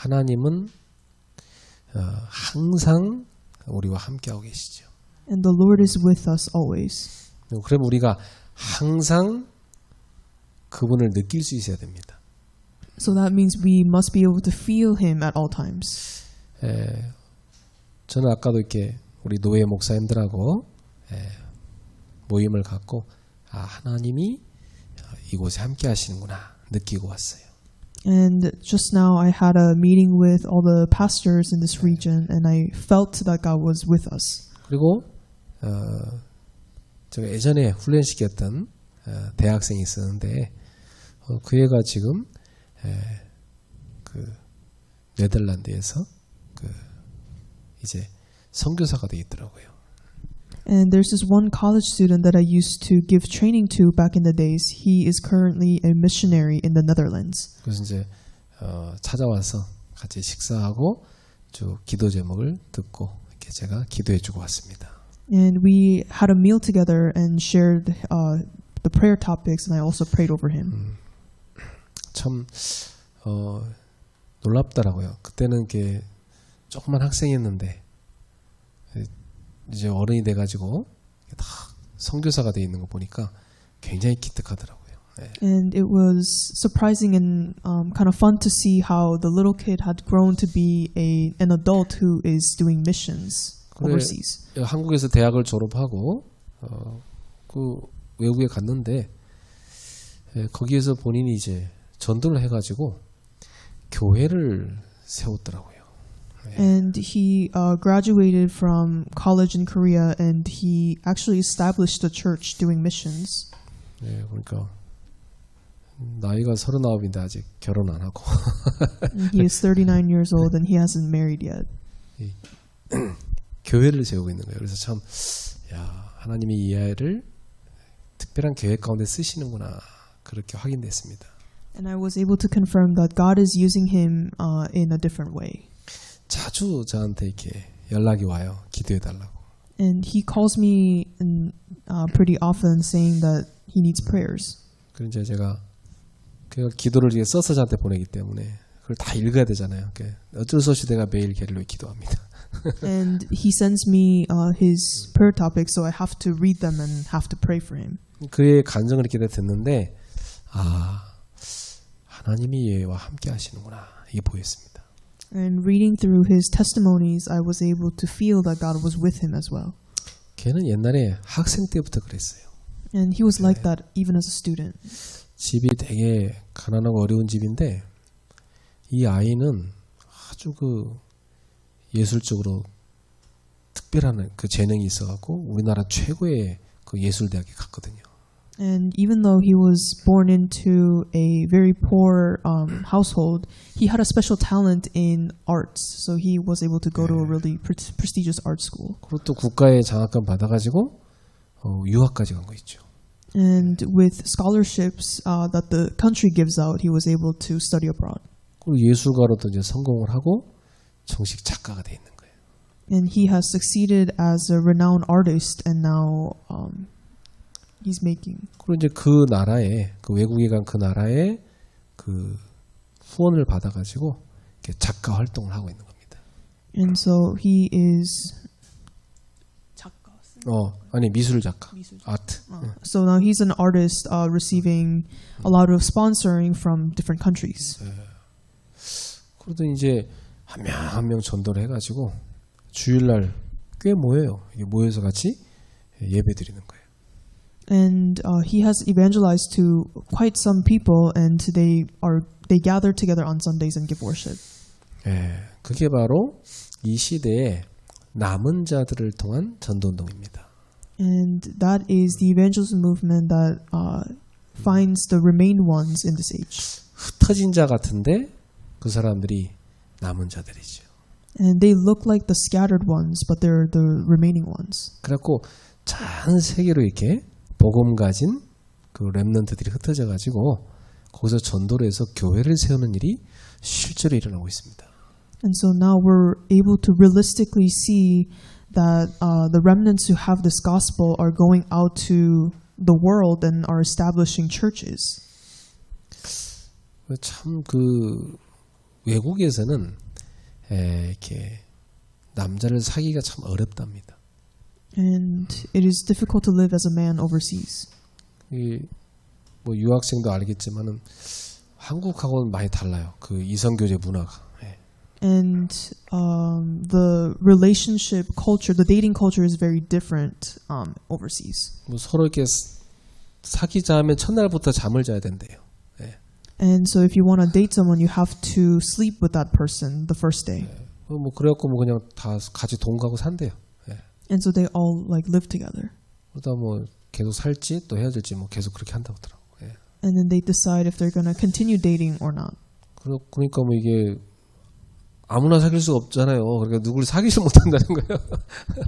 하나님은 항상 우리와 함께하고 계시죠. And the Lord is with us always. 그럼 우리가 항상 그분을 느낄 수 있어야 됩니다. So that means we must be able to feel Him at all times. 저는 아까도 이렇게 우리 노예 목사님들하고 모임을 갖고 하나님이 이곳에 함께 하시는구나 느끼고 왔어요. And just now I had a meeting with all the pastors in this region and I felt that God was with us. 그리고 제가 예전에 훈련시켰던 대학생이 있었는데 그 애가 지금 그 네덜란드에서 이제 선교사가 돼 있더라고요. And there's this one college student that I used to give training to back in the days. He is currently a missionary in the Netherlands. 그래서 이제 찾아와서 같이 식사하고 쭉 기도 제목을 듣고 이렇게 제가 기도해주고 왔습니다. And we had a meal together and shared the prayer topics, and I also prayed over him. 참 놀랍더라고요. 그때는 이렇게 조그만 학생이었는데 이제 어른이 돼가지고 다 선교사가 돼 있는 거 보니까 굉장히 기특하더라고요. And it was surprising and kind of fun to see how the little kid had grown to be an adult who is doing missions overseas. 한국에서 대학을 졸업하고 그 외국에 갔는데 거기에서 본인이 이제 전도를 해가지고 교회를 세웠더라고요. And he graduated from college in Korea, and he actually established a church doing missions. 네, 그러니까 나이가 39인데 아직 결혼 안 하고. He is 39 years old and he hasn't married yet. 교회를 세우고 있는 거예요. 그래서 참, 하나님이 이 아이를 특별한 계획 가운데 쓰시는구나 그렇게 확인됐습니다. And I was able to confirm that God is using him in a different way. 자주 저한테 이렇게 연락이 와요. 기도해 달라고. And he calls me pretty often saying that he needs prayers. 그래서 제가 그 기도를 이제 써서 저한테 보내기 때문에 그걸 다 읽어야 되잖아요. 어쩔 수 없이 내가 매일 걔를 위해 기도합니다. And he sends me his prayer topics, so I have to read them and have to pray for him. 그의 간증을 이렇게 듣는데 하나님이 얘와 함께 하시는구나 이게 보였습니다. And reading through his testimonies, I was able to feel that God was with him as well. 걔는 옛날에 학생 때부터 그랬어요. And he was like that even as a student. 집이 되게 가난하고 어려운 집인데 이 아이는 아주 그 예술적으로 특별한 그 재능이 있어갖고 우리나라 최고의 그 예술대학에 갔거든요. And even though he was born into a very poor household, he had a special talent in arts. So he was able to go to a really prestigious art school. 그리고 또 국가의 장학금 받아가지고 유학까지 간 거 있죠. And with scholarships that the country gives out, he was able to study abroad. 그리고 예술가로도 이제 성공을 하고 정식 작가가 돼 있는 거예요. And he has succeeded as a renowned artist, and now he's making. 그리고 이제 그 나라에 그 외국에 간 그 나라에 그 후원을 받아가지고 이렇게 작가 활동을 하고 있는 겁니다. And so he is. 아니 미술 작가, 아트. So now he's an artist receiving a lot of sponsoring from different countries. 그러다 이제 한 명 한 명 전도를 해가지고 주일날 꽤 모여요. 이게 모여서 같이 예배 드리는 거예요. And he has evangelized to quite some people, and they gather together on Sundays and give worship. 그게 바로 이 시대에 남은 자들을 통한 전도운동입니다. And that is the evangelism movement that finds the remained ones in this age. 흩어진 자 같은데 그 사람들이 남은 자들이죠. And they look like the scattered ones, but they're the remaining ones. 그래갖고 전 세계로 이렇게 복음 가진 그 렘넌트들이 흩어져 가지고 거기서 전도를 해서 교회를 세우는 일이 실제로 일어나고 있습니다. And so now we're able to realistically see that the remnants who have this gospel are going out to the world and are establishing churches. 참 그 외국에서는 이렇게 남자를 사귀기가 참 어렵답니다. And it is difficult to live as a man overseas. 뭐 유학생도 알겠지만은 한국하고는 많이 달라요. 그 이성교제 문화가. And the relationship culture, the dating culture is very different overseas. 뭐 서로 이렇게 사귀자 하면 첫날부터 잠을 자야 된대요. And so if you want to date someone, you have to sleep with that person the first day. 뭐 그래갖고 뭐 그냥 다 같이 동거하고 산대요. And so they all like live together. 그러다 뭐 계속 살지 또 헤어질지 뭐 계속 그렇게 한다고 하더라고. And then they decide if they're going to continue dating or not. 그러니까 뭐 이게 아무나 사귈 수가 없잖아요. 그러니까 누굴 사귀지 못한다는 거예요.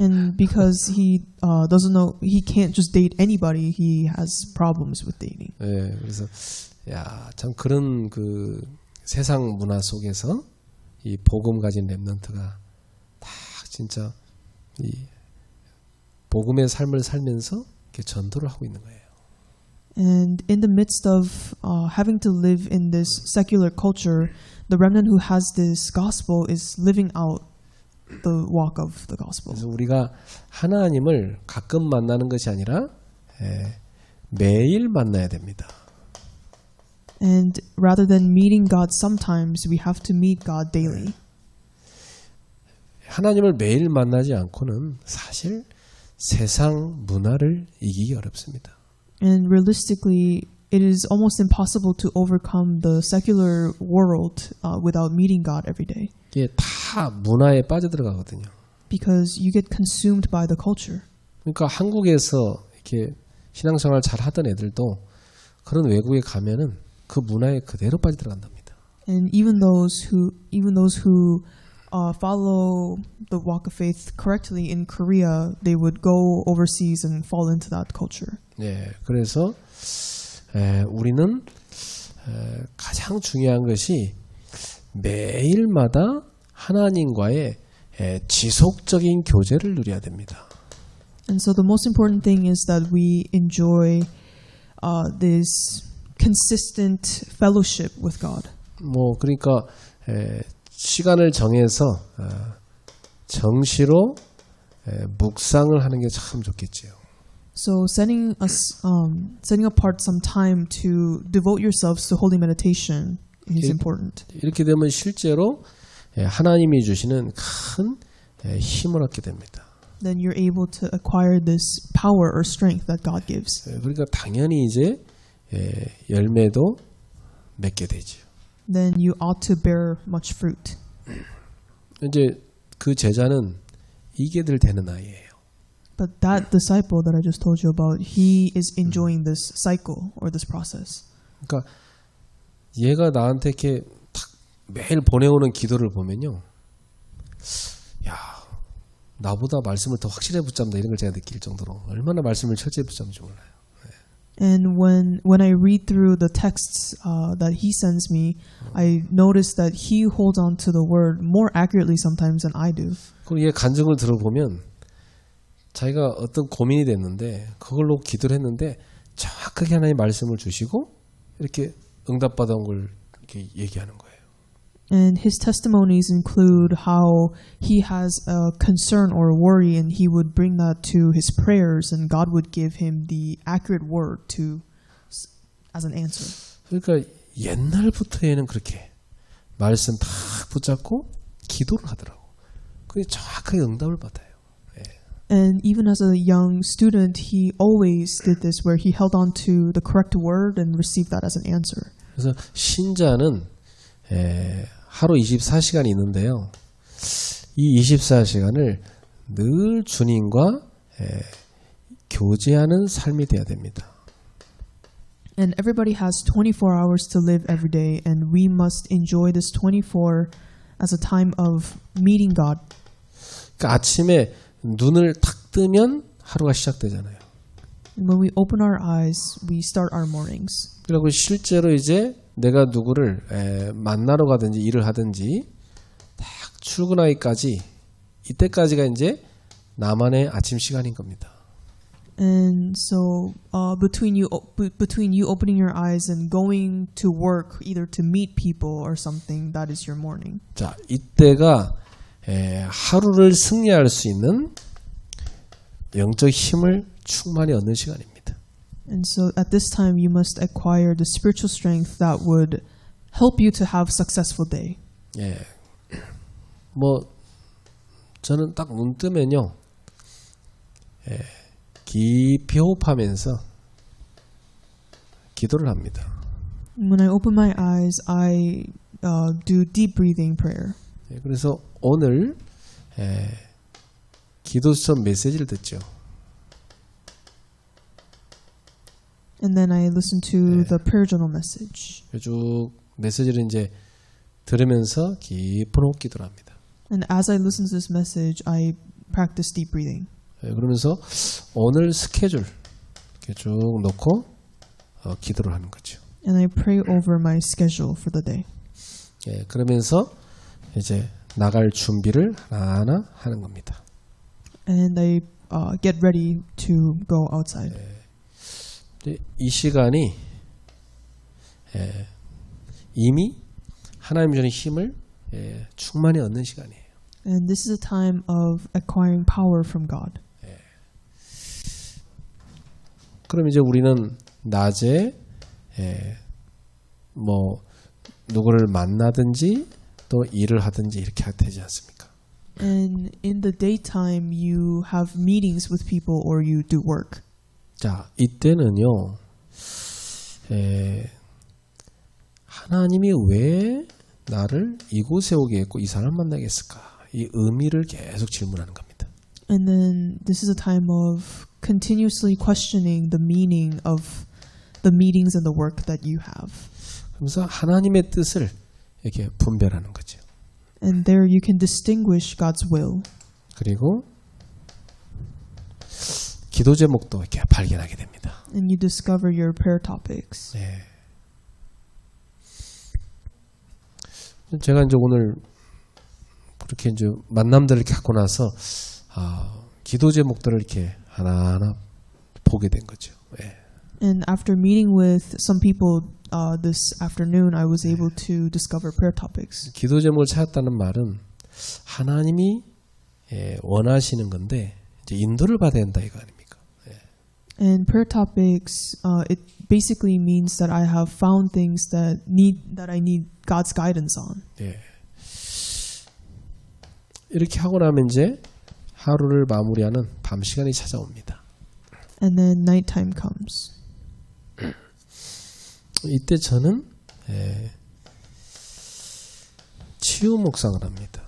And because he doesn't know, he can't just date anybody. He has problems with dating. 그래서 참 그런 그 세상 문화 속에서 이 복음 가진 렘넌트가 다 진짜 이 복음의 삶을 살면서 이렇게 전도를 하고 있는 거예요. And in the midst of having to live in this secular culture, the remnant who has this gospel is living out the walk of the gospel. 그래서 우리가 하나님을 가끔 만나는 것이 아니라 매일 만나야 됩니다. And rather than meeting God sometimes, we have to meet God daily. 하나님을 매일 만나지 않고는 사실 세상 문화를 이기기 어렵습니다. And realistically, it is almost impossible to overcome the secular world without meeting God every day. 이게 다 문화에 빠져들어가거든요. Because you get consumed by the culture. 그러니까 한국에서 이렇게 신앙생활 잘 하던 애들도 그런 외국에 가면은 그 문화에 그대로 빠져들어간답니다. And even those who follow the walk of faith correctly in Korea, they would go overseas and fall into that culture. 그래서 우리는 가장 중요한 것이 매일마다 하나님과의 지속적인 교제를 누려야 됩니다. And so the most important thing is that we enjoy this consistent fellowship with God. 뭐 그러니까 시간을 정해서 정시로 묵상을 하는 게 참 좋겠지요. So setting apart some time to devote yourselves to holy meditation is important. 이렇게 되면 실제로 하나님이 주시는 큰 힘을 얻게 됩니다. Then you're able to acquire this power or strength that God gives. 그러니까 당연히 이제 열매도 맺게 되죠. Then you ought to bear much fruit. 이제 그 제자는 이게들 되는 아이예요. But that disciple that I just told you about, he is enjoying this cycle or this process. 그러니까 얘가 나한테 이렇게 탁 매일 보내오는 기도를 보면요, 야, 나보다 말씀을 더 확실히 붙잡는다 이런 걸 제가 느낄 정도로 얼마나 말씀을 철저히 붙잡는지 몰라요. And when I read through the texts that he sends me, I notice that he holds on to the word more accurately sometimes than I do. 그리고 얘 간증을 들어보면 자기가 어떤 고민이 됐는데 그걸로 기도를 했는데 정확하게 하나님 말씀을 주시고 이렇게 응답받은 걸 이렇게 얘기하는 거예요. And his testimonies include how he has a concern or a worry, and he would bring that to his prayers, and God would give him the accurate word as an answer. 그러니까 옛날부터 얘는 그렇게 말씀 딱 붙잡고 기도를 하더라고. 그게 정확하게 응답을 받아요. And even as a young student, he always did this, where he held on to the correct word and received that as an answer. 그래서 신자는 하루 24시간이 있는데요. 이 24시간을 늘 주님과 교제하는 삶이 돼야 됩니다. And everybody has 24 hours to live every day, and we must enjoy this 24 as a time of meeting God. 그러니까 아침에 눈을 탁 뜨면 하루가 시작되잖아요. And when we open our eyes, we start our mornings. 그리고 실제로 이제 내가 누구를 만나러 가든지 일을 하든지 딱 출근하기까지 이때까지가 이제 나만의 아침 시간인 겁니다. And so between you opening your eyes and going to work, either to meet people or something, that is your morning. 자, 이때가 하루를 승리할 수 있는 영적 힘을 충만히 얻는 시간입니다. And so at this time you must acquire the spiritual strength that would help you to have a successful day. 예, 뭐 저는 딱 눈 뜨면요, 깊이 호흡하면서 기도를 합니다. When I open my eyes, I do deep breathing prayer. 예, 그래서 오늘 기도처럼 메시지를 듣죠. And then I listen to the prayer journal message. 쭉 메시지를 이제 들으면서 깊은 호흡 기도를 합니다. And as I listen to this message, I practice deep breathing. 예, 그러면서 오늘 스케줄 이렇게 쭉 놓고 기도를 하는 거죠. And I pray over my schedule for the day. 예, 그러면서 이제 나갈 준비를 하나하나 하는 겁니다. And I get ready to go outside. 이 시간이 이미 하나님 주는 힘을 충만히 얻는 시간이에요. And this is a time of acquiring power from God. 그럼 이제 우리는 낮에 뭐 누구를 만나든지 또 일을 하든지 이렇게 되지 않습니까? And in the daytime, you have meetings with people or you do work. 자, 이때는요, 하나님이 왜 나를 이곳에 오게 했고 이 사람을 만나게 했을까? 이 의미를 계속 질문하는 겁니다. And then this is a time of continuously questioning the meaning of the meetings and the work that you have. 그래서 하나님의 뜻을 이렇게 분별하는 거죠. And there you can distinguish God's will. 그리고 기도 제목도 이렇게 발견하게 됩니다. And you discover your prayer topics. 네. 제가 이제 오늘 그렇게 이제 만남들을 갖고 나서 기도 제목들을 이렇게 하나하나 보게 된 거죠. 네. And after meeting with some people this afternoon, I was able to discover prayer topics. 기도 제목을 찾았다는 말은 하나님이 원하시는 건데 이제 인도를 받아야 된다 이거 아닙니까? And prayer topics, it basically means that I have found things that I need God's guidance on. 예. 이렇게 하고 나면 이제 하루를 마무리하는 밤 시간이 찾아옵니다. And then nighttime comes. 이때 저는 치유 묵상을 합니다.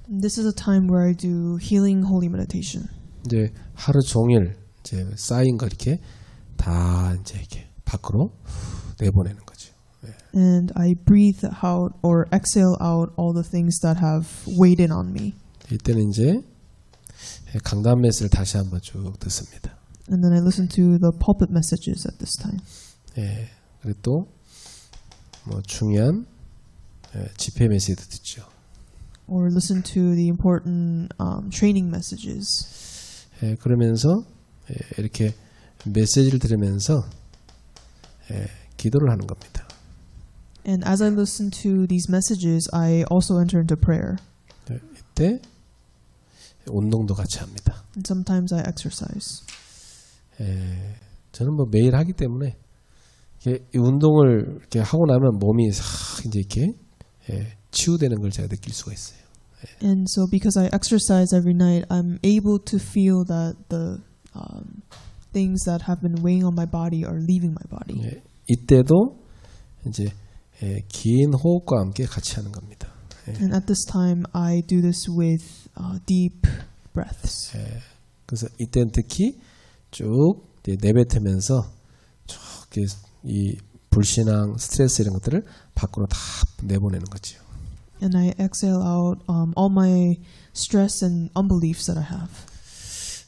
And this is a time where I do healing holy meditation. 이제 하루 종일 이제 쌓인 거 이렇게 다 이제 이렇게 밖으로 내보내는 거죠. And I breathe out or exhale out all the things that have weighed in on me. 이때는 이제 강단 메시지를 다시 한번 쭉 듣습니다. And then I listen to the pulpit messages at this time. 예. 그리고 또 뭐 중요한 집회 메시지도 듣죠. Or listen to the important training messages. 예, 그러면서 이렇게 메시지를 들으면서 기도를 하는 겁니다. And as I listen to these messages, I also enter into prayer. 이때 운동도 같이 합니다. And sometimes I exercise. 저는 뭐 매일 하기 때문에 이 운동을 이렇게 하고 나면 몸이 싹 이제 이렇게 치유되는 걸 제가 느낄 수가 있어요. And so because I exercise every night, I'm able to feel that the things that have been weighing on my body are leaving my body. 이때도 이제 긴 호흡과 함께 같이 하는 겁니다. And at this time, I do this with deep breaths. 그래서 이때는 특히 쭉 내뱉으면서 쭉 이 불신앙, 스트레스 이런 것들을 밖으로 다 내보내는 거죠. And I exhale out all my stress and unbeliefs that I have.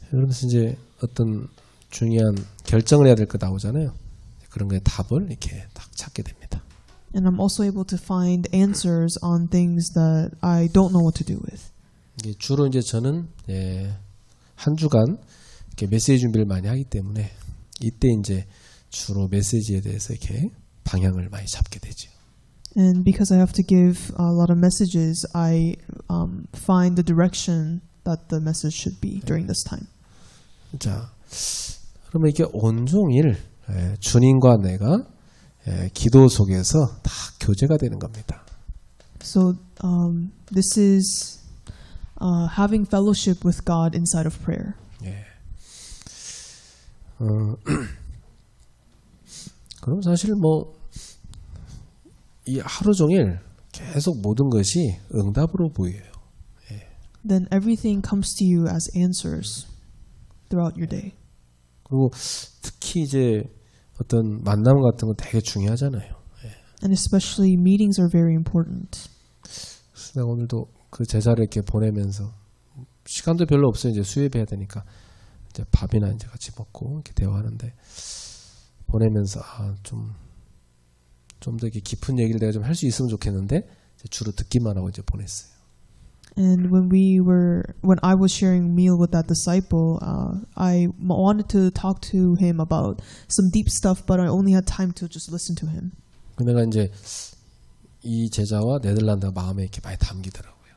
그러면서 이제 어떤 중요한 결정을 해야 될 거 나오잖아요. 그런 거에 답을 이렇게 딱 찾게 됩니다. And I'm also able to find answers on things that I don't know what to do with. 주로 이제 저는 한 주간 이렇게 메시지 준비를 많이 하기 때문에 이때 이제 주로 메시지에 대해서 이렇게 방향을 많이 잡게 되죠. And because I have to give a lot of messages, I find the direction that the message should be during this time. 자, 그러면 이게 온종일 주님과 내가 기도 속에서 다 교제가 되는 겁니다. So this is having fellowship with God inside of prayer. 예. 그럼 사실 뭐 이 하루 종일 계속 모든 것이 응답으로 보여요. Then everything comes to you as answers throughout your day. 그리고 특히 이제 어떤 만남 같은 건 되게 중요하잖아요. And especially meetings are very important. 그래서 내가 오늘도 그 제자를 이렇게 보내면서 시간도 별로 없어요. 이제 수협해야 되니까 이제 밥이나 이제 같이 먹고 이렇게 대화하는데 보내면서 좀 더 이렇게 깊은 얘기를 내가 좀 할 수 있으면 좋겠는데 주로 듣기만 하고 이제 보냈어요. And when I was sharing meal with that disciple, I wanted to talk to him about some deep stuff, but I only had time to just listen to him. 내가 이제 이 제자와 네덜란드가 마음에 이렇게 많이 담기더라고요.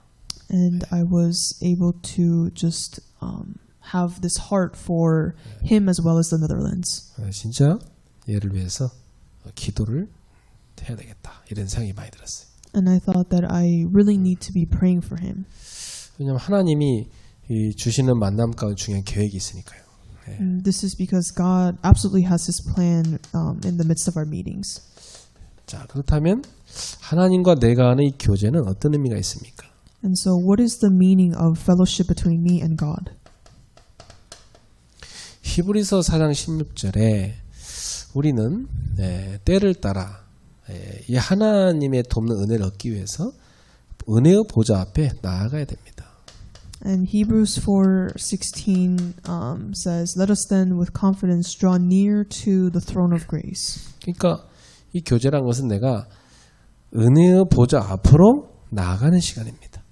And I was able to just have this heart for him as well as the Netherlands. 진짜 얘를 위해서 기도를 해야 되겠다 이런 생각이 많이 들었어요. And I thought that I really need to be praying for him. 왜냐하면 하나님이 이 주시는 만남 가운데 중요한 계획이 있으니까요. This is because God absolutely has His plan in the midst of our meetings. 자, 그렇다면 하나님과 내가 하는 이 교제는 어떤 의미가 있습니까? And so, what is the meaning of fellowship between me and God? 히브리서 4장 16절에 우리는 때를 따라 이 하나님의 돕는 은혜를 얻기 위해서 은혜의 보좌 앞에 나아가야 됩니다. And Hebrews 4:16 says, "Let us then with confidence draw near to the throne of grace." 그러니까 이 교제란 것은 내가 은혜의 보좌 앞으로 나아가는 시간입니다.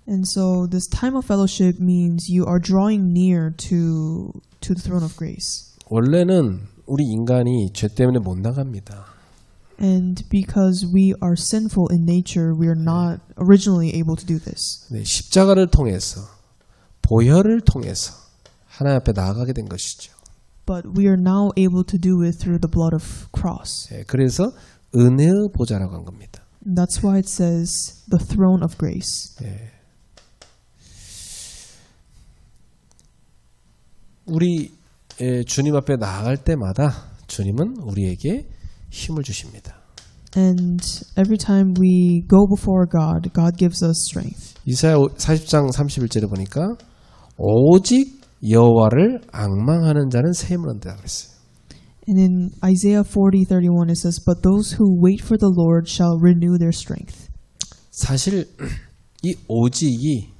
And so this time of fellowship means you are drawing near to the throne of grace. 원래는 우리 인간이 죄 때문에 못 나갑니다. And because we are sinful in nature, we are not originally able to do this. 네, 십자가를 통해서 보혈을 통해서 하나님 앞에 나아가게 된 것이죠. But we are now able to do it through the blood of cross. 네, 그래서 은혜의 보좌라고 한 겁니다. And that's why it says the throne of grace. 네. 우리 주님 앞에 나아갈 때마다 주님은 우리에게 힘을 주십니다. And every time we go before God, God gives us strength. 이사야 40장 31절에 보니까 오직 여호와를 앙망하는 자는 새 힘을 얻는다 그랬어요. And in Isaiah 40:31 it says, "But those who wait for the Lord shall renew their strength." 사실 이 오직이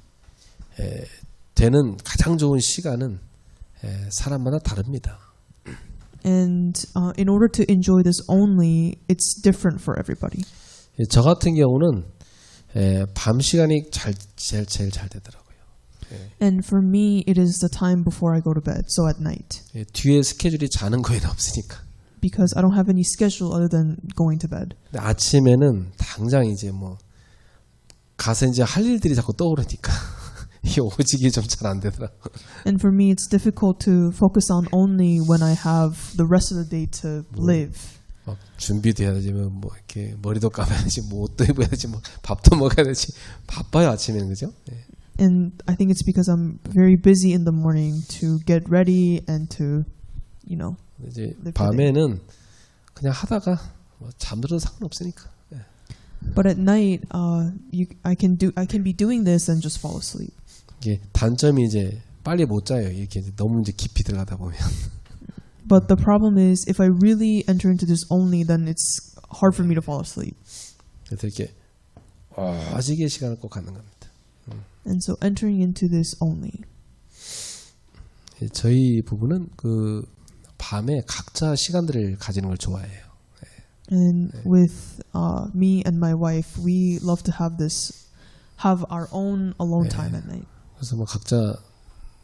되는 가장 좋은 시간은 사람마다 다릅니다. And in order to enjoy this only, it's different for everybody. 저 같은 경우는 밤 시간이 제일 잘 되더라고요. And for me, it is the time before I go to bed, so at night. 뒤에 스케줄이 자는 거에는 없으니까. Because I don't have any schedule other than going to bed. 근데 아침에는 당장 이제 뭐 가서 이제 할 일들이 자꾸 떠오르니까 이 오직이 좀 잘 안 되더라고. And for me, it's difficult to focus on only when I have the rest of the day to live. 막 준비도 해야 되지, 뭐 이렇게 머리도 감아야 되지, 뭐 옷도 입어야 되지, 뭐 밥도 먹어야 되지. 바빠요 아침에는, 그죠? 네. And I think it's because I'm very busy in the morning to get ready and to, you know. 이제 밤에는 그냥 하다가 뭐 잠들어도 상관없으니까. 네. But at night, I can be doing this and just fall asleep. 이게 단점이 이제 빨리 못 자요. 이렇게 너무 이제 깊이 들어가다 보면. But the problem is, if I really enter into this only, then it's hard for me to fall asleep. 그래서 이렇게 오직의 시간을 꼭 갖는 겁니다. And so entering into this only. 저희 부부는 그 밤에 각자 시간들을 가지는 걸 좋아해요. And with me and my wife, we love to have our own alone time at night. 그래서 뭐 각자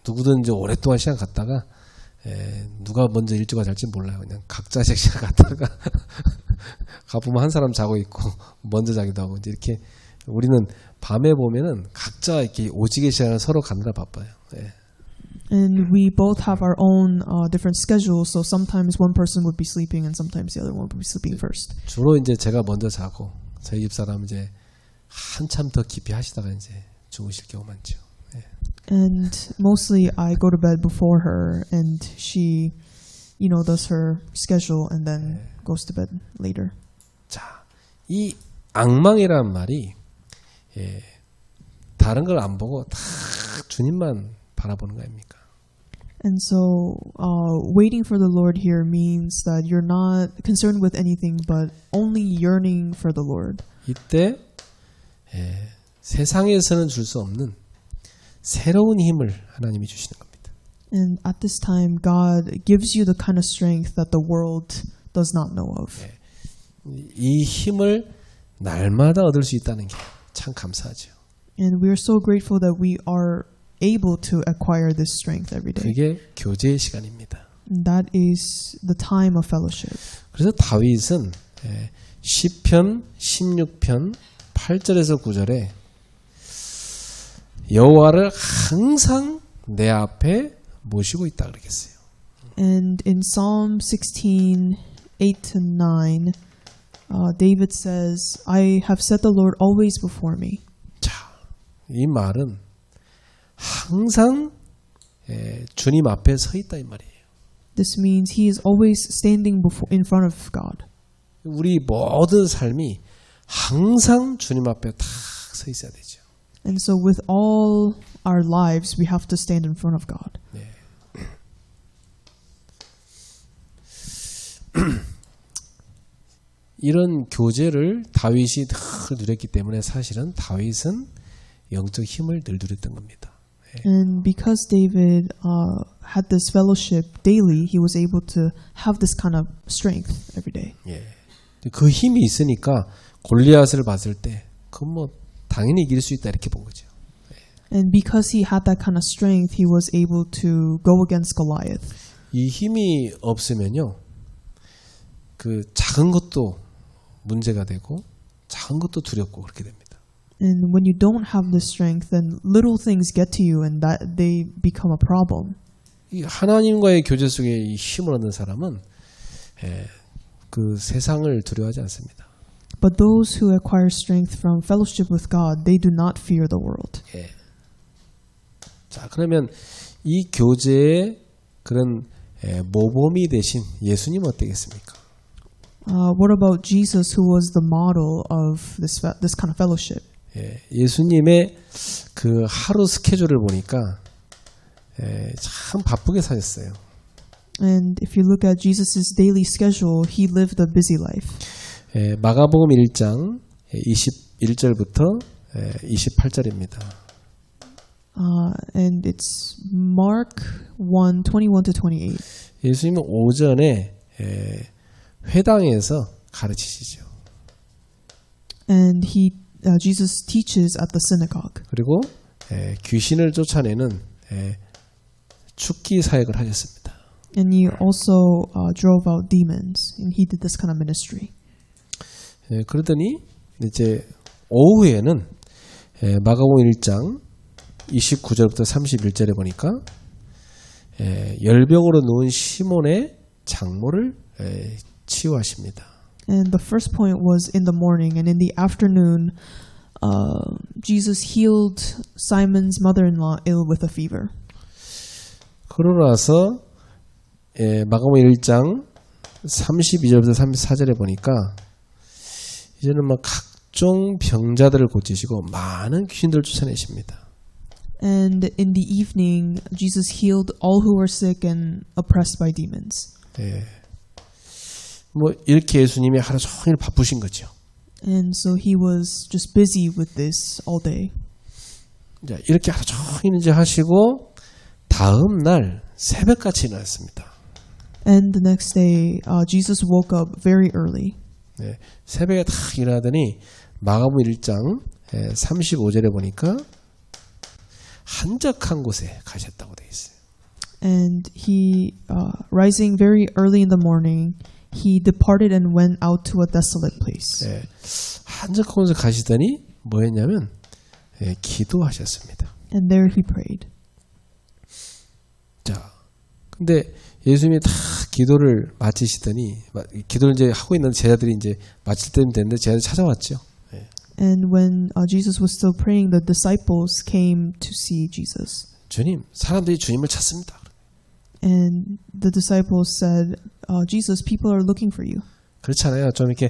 누구든지 오랫동안 시간 갖다가 누가 먼저 일주가 잘지 몰라요. 그냥 각자 섹시가 갔다가 가보면 한 사람 자고 있고 먼저 자기도 하고 이제 이렇게 우리는 밤에 보면은 각자 이렇게 오지게 시간을 서로 가느라 바빠요. 예. And we both have our own different schedules. So sometimes one person would be sleeping, and sometimes the other one would be sleeping first. 주로 이제 제가 먼저 자고 저희 집 사람 이제 한참 더 깊이 하시다가 이제 주무실 경우 많죠. 예. And mostly I go to bed before her, and she, does her schedule and then goes to bed later. 자, 이 앙망이란 말이 다른 걸 안 보고 다 주님만 바라보는 거 아닙니까? And so waiting for the Lord here means that you're not concerned with anything but only yearning for the Lord. 이때 세상에서는 줄 수 없는 새로운 힘을 하나님이 주시는 겁니다. And at this time, God gives you the kind of strength that the world does not know of. 이 힘을 날마다 얻을 수 있다는 게 참 감사하죠. And we are so grateful that we are able to acquire this strength every day. 그게 교제의 시간입니다. And that is the time of fellowship. 그래서 다윗은 시편 16편 8절에서 9절에 여호와를 항상 내 앞에 모시고 있다 그러겠어요. And in Psalm 16, 8 to 9, David says, I have set the Lord always before me. 자, 이 말은 항상 주님 앞에 서 있다 이 말이에요. This means he is always standing in front of God. 우리 모든 삶이 항상 주님 앞에 딱 서 있어야 되죠. And so with all our lives, we have to stand in front of God. 네. 이런 교제를 다윗이 늘 누렸기 때문에 사실은 다윗은 영적 힘을 늘 누렸던 겁니다. And because David had this fellowship daily, he was able to have this kind of strength every day. 예. 그 힘이 있으니까 골리앗을 봤을 때 그 뭐 당연히 이길 수 있다 이렇게 본 거죠. And because he had that kind of strength, he was able to go against Goliath. 이 힘이 없으면요, 그 작은 것도 문제가 되고 작은 것도 두렵고 그렇게 됩니다. And when you don't have the strength, then little things get to you, and that they become a problem. 이 하나님과의 교제 속에 이 힘을 얻는 사람은 그 세상을 두려워하지 않습니다. But those who acquire strength from fellowship with God, they do not fear the world. 예. 자, 그러면 이 교제의 그런 모범이 되신 예수님 어떻겠습니까? What about Jesus, who was the model of this kind of fellowship? 예, 예수님의 그 하루 스케줄을 보니까 참 바쁘게 사셨어요. And if you look at Jesus' daily schedule, he lived a busy life. 마가복음 1장 21절부터 28절입니다. And it's Mark 1, 21 to 28. 예수님은 오전에 회당에서 가르치시죠. And Jesus teaches at the synagogue. 그리고 귀신을 쫓아내는 축기 사역을 하셨습니다. And he also drove out demons, and he did this kind of ministry. 그러더니 이제 오후에는 마가복음 1장 29절부터 31절에 보니까 열병으로 누운 시몬의 장모를 치유하십니다. And the first point was in the morning, and in the afternoon, Jesus healed Simon's mother-in-law ill with a fever. 그러고 나서 마가복음 1장 32절부터 34절에 보니까 이제는 막 각종 병자들을 고치시고 많은 귀신들을 쫓아내십니다. And in the evening, Jesus healed all who were sick and oppressed by demons. 뭐 이렇게 예수님이 하루 종일 바쁘신 거죠. And so he was just busy with this all day. 자, 이렇게 하루 종일 이제 하시고 다음 날 새벽같이 일어났습니다. And the next day, Jesus woke up very early. 새벽에 딱 일어나더니 마가복음 1장 35절에 보니까 한적한 곳에 가셨다고 되어 있어요. And he, rising very early in the morning, he departed and went out to a desolate place. 예, 한적한 곳에 가시더니 뭐 했냐면 기도하셨습니다. And there he prayed. 자, 근데 예수님이 다 기도를 마치시더니 기도를 이제 하고 있는 제자들이 이제 마칠 때면 됐는데 제자들이 찾아왔죠. And when Jesus was still praying, the disciples came to see Jesus. 주님, 사람들이 주님을 찾습니다. And the disciples said, Jesus, people are looking for you. 그렇잖아요. 좀 이렇게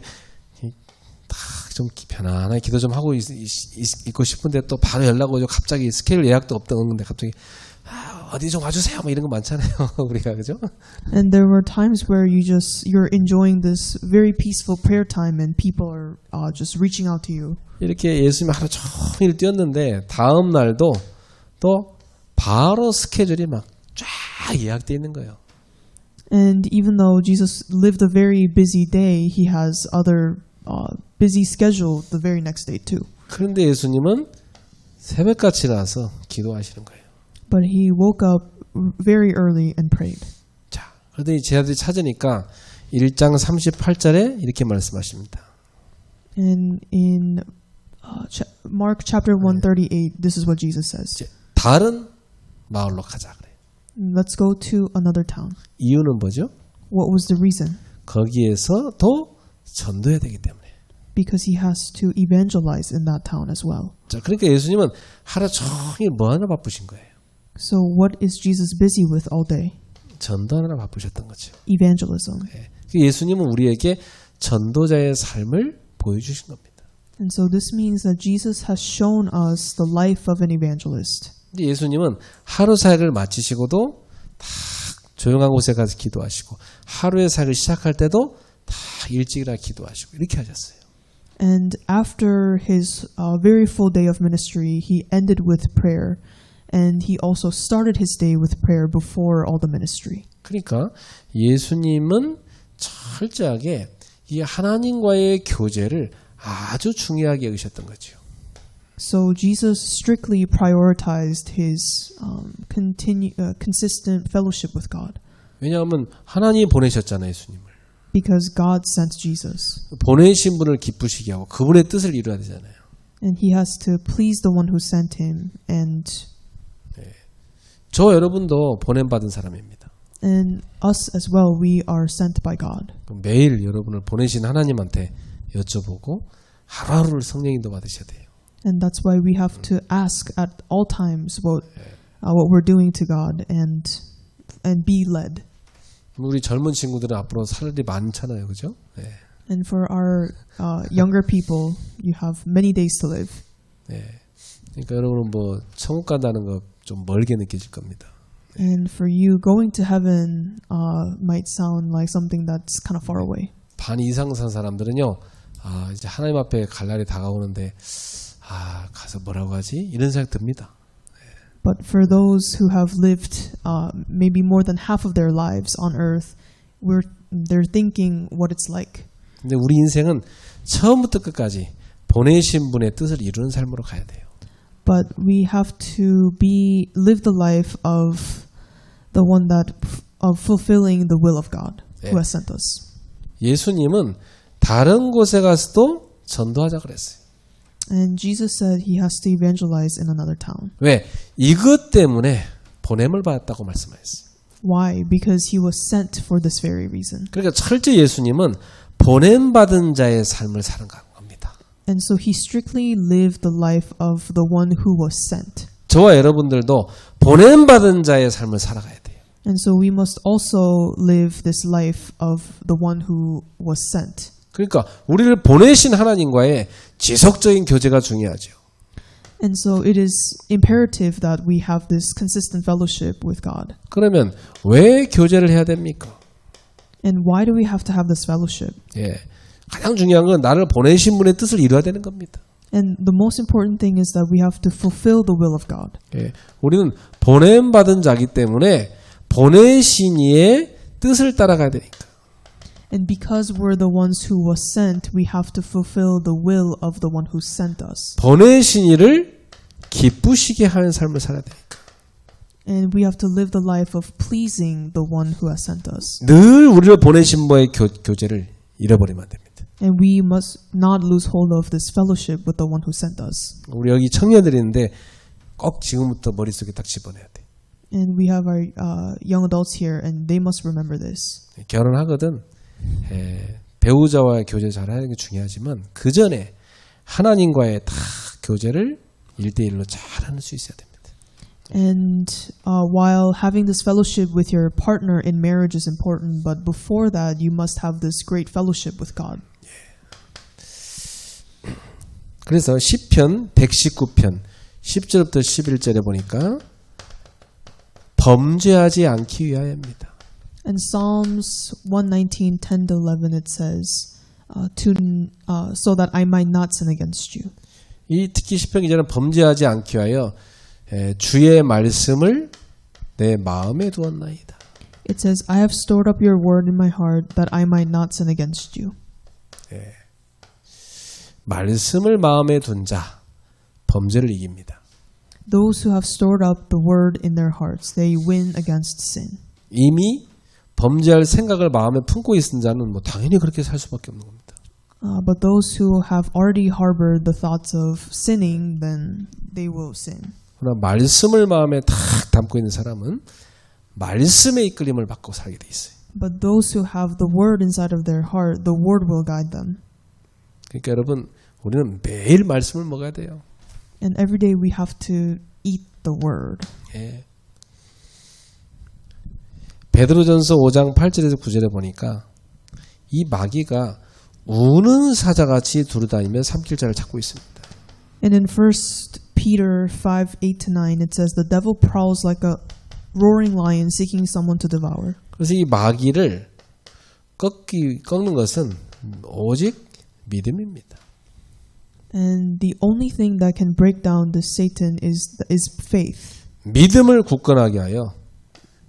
좀 편안하게 기도 좀 하고 있고 싶은데 또 바로 연락 오죠. 갑자기 스케줄 예약도 없던데 갑자기 어디 좀 와주세요. 뭐 이런 거 많잖아요. 우리가 그죠? And there were times where you're enjoying this very peaceful prayer time, and people are just reaching out to you. 이렇게 예수님이 하루 종일 뛰었는데 다음 날도 또 바로 스케줄이 막 쫙 예약돼 있는 거예요. And even though Jesus lived a very busy day, he has other busy schedule the very next day too. 그런데 예수님은 새벽같이 일어나서 기도하시는 거예요. But he woke up very early and prayed. 자, 그러더니 제자들이 찾으니까 1장 38절에 이렇게 말씀하십니다. And in Mark chapter 138, this is what Jesus says. 다른 마을로 가자 그래요. Let's go to another town. 이유는 뭐죠? What was the reason? 거기에서 더 전도해야 되기 때문에. Because he has to evangelize in that town as well. 자, 그러니까 예수님은 하루 종일 뭐 하나 바쁘신 거예요? So what is Jesus busy with all day? 전도하느라 바쁘셨던 거죠. Evangelism. 네. 예수님은 우리에게 전도자의 삶을 보여주신 겁니다. And so this means that Jesus has shown us the life of an evangelist. 근데 예수님은 하루 사역을 마치시고도 다 조용한 곳에 가서 기도하시고 하루의 사역을 시작할 때도 다 일찍이라 기도하시고 이렇게 하셨어요. And after his very full day of ministry, he ended with prayer. And he also started his day with prayer before all the ministry. 그러니까 예수님은 철저하게 이 하나님과의 교제를 아주 중요하게 여기셨던 거죠. So Jesus strictly prioritized his consistent fellowship with God. 왜냐하면 하나님이 보내셨잖아요, 예수님을. Because God sent Jesus. 보내신 분을 기쁘시게 하고 그분의 뜻을 이루어야 되잖아요. And he has to please the one who sent him. And 저 여러분도 보냄받은 사람입니다. And us as well, we are sent by God. 매일 여러분을 보내신 하나님한테 여쭤보고 하루하루를 성령인도 받으셔야 돼요. And that's why we have to ask at all times what we're doing to God and be led. 우리 젊은 친구들은 앞으로 살 일이 많잖아요, 그죠? 네. And for our younger people, you have many days to live. 네. 그러니까 여러분은 뭐 천국 간다는 거 좀 멀게 느껴질 겁니다. And for you, going to heaven might sound like something that's kind of far away. 반 이상 산 사람들은요, 이제 하나님 앞에 갈 날이 다가오는데, 가서 뭐라고 하지? 이런 생각 듭니다. But for those who have lived maybe more than half of their lives on earth, they're thinking what it's like. 근데 우리 인생은 처음부터 끝까지 보내신 분의 뜻을 이루는 삶으로 가야 돼요. But we have to live the life of the one of fulfilling the will of God who has sent us. 예수님은 다른 곳에 가서도 전도하자 그랬어요. And Jesus said he has to evangelize in another town. 왜? 이것 때문에 보냄을 받았다고 말씀하셨어요. Why? Because he was sent for this very reason. 그러니까 철저히 예수님은 보냄받은 자의 삶을 사는 겁니다. And so he strictly lived the life of the one who was sent. 저와 여러분들도 보냄받은 자의 삶을 살아가야 돼요. And so we must also live this life of the one who was sent. 그러니까 우리를 보내신 하나님과의 지속적인 교제가 중요하죠. And so it is imperative that we have this consistent fellowship with God. 그러면 왜 교제를 해야 됩니까? And why do we have to have this fellowship? 예, 가장 중요한 건 나를 보내신 분의 뜻을 이루어야 되는 겁니다. And the most important thing is that we have to fulfill the will of God. 예, 우리는 보냄받은 자기 때문에 보내신 이의 뜻을 따라가야 되니까. And because we're the ones who was sent, we have to fulfill the will of the one who sent us. 보내신 이를 기쁘시게 하는 삶을 살아야 되니까. And we have to live the life of pleasing the one who has sent us. 늘 우리를 보내신 분의 교제를 잃어버리면 안 됩니다. And we must not lose hold of this fellowship with the one who sent us. 우리 여기 청년들이 있는데 꼭 지금부터 머릿속에 딱 집어넣어야 돼. And we have our young adults here, and they must remember this. 결혼하거든 배우자와의 교제 잘하는 게 중요하지만 그 전에 하나님과의 다 교제를 1대1로 잘하는 수 있어야 됩니다. And while having this fellowship with your partner in marriage is important, but before that, you must have this great fellowship with God. 그래서 시편 119편 10절부터 11절에 보니까 범죄하지 않기 위하여입니다. In Psalms 119, 10 to 11, it says, so that I might not sin against you. 이 특히 시편 기자는 범죄하지 않기 위하여 주의 말씀을 내 마음에 두었나이다. It says, I have stored up your word in my heart that I might not sin against you. 말씀을 마음에 둔 자 범죄를 이깁니다. Those who have stored up the word in their hearts, they win against sin. 이미 범죄할 생각을 마음에 품고 있는 자는 뭐 당연히 그렇게 살 수밖에 없는 겁니다. But those who have already harbored the thoughts of sinning, then they will sin. 그러나 말씀을 마음에 탁 담고 있는 사람은 말씀의 이끌림을 받고 살게 돼 있어요. But those who have the word inside of their heart, the word will guide them. 그러니까 여러분 우리는 매일 말씀을 먹어야 돼요. And every day we have to eat the word. 예. 베드로전서 5장 8절에서 9절에 보니까 이 마귀가 우는 사자같이 두루다니며 삼킬 자를 찾고 있습니다. And in 1 Peter 5, 8 to 9, it says, the devil prowls like a roaring lion seeking someone to devour. 그래서 이 마귀를 꺾는 것은 오직 믿음입니다. And the only thing that can break down this Satan is faith. 믿음을 굳건하게 하여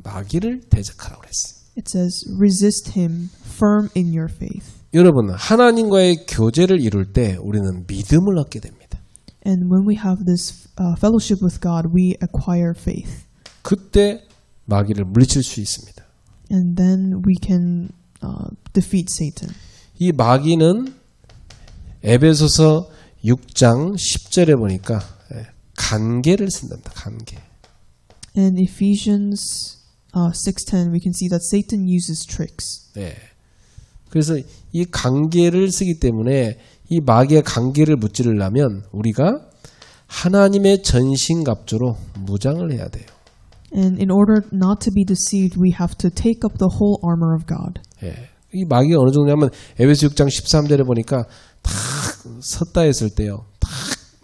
마귀를 대적하라고 그랬어요. It says, resist him firm in your faith. 여러분, 하나님과의 교제를 이룰 때 우리는 믿음을 얻게 됩니다. And when we have this fellowship with God, we acquire faith. 그때 마귀를 물리칠 수 있습니다. And then we can defeat Satan. 이 마귀는 에베소서 6장 10절에 보니까 간계를 쓴답니다. 간계. In Ephesians 6:10, we can see that Satan uses tricks. 네. 그래서 이 간계를 쓰기 때문에 이 마귀의 간계를 무찌르려면 우리가 하나님의 전신갑주로 무장을 해야 돼요. And in order not to be deceived, we have to take up the whole armor of God. 예. 이 마귀가 어느 정도냐면 에베소 6장 13절에 보니까 탁 섰다 했을 때요. 탁